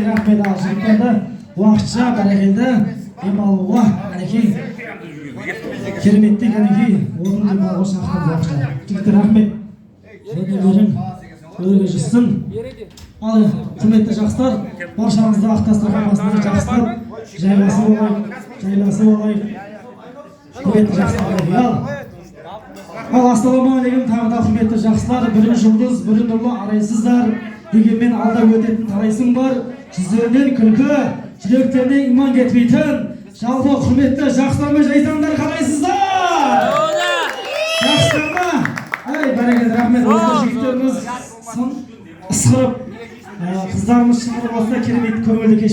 рахмет ал жігіттерді уақытша бәрекелді демалуға әнекей кереметтей әнекей орын демалуға шақырды уақытша. Жігіттер рахмет. Өнерлерің өрге жүрсін. Ал құрметті жақсылар, баршаңызды ақ дастархан басында жақсылап жайласып олайық. Құрметті жақсылар. Ал ассалаумағалейкум тағы да құрметті жақсылар, бірін жұлдыз, бірін нұрлы арайсыздар. Дегенмен алда өтетін талайсың бар. Жүздерінен күлкі, жүректерінен иман кетпейтін. Жалпы құрметті жақсылар мен жайсаңдар қалайсыздар? Жақсылар ма? Ай, бәрекелді рахмет. Осы жігіттеріміз ысқырып, қыздарымыз шыңғырып болса керемет көңілді кеш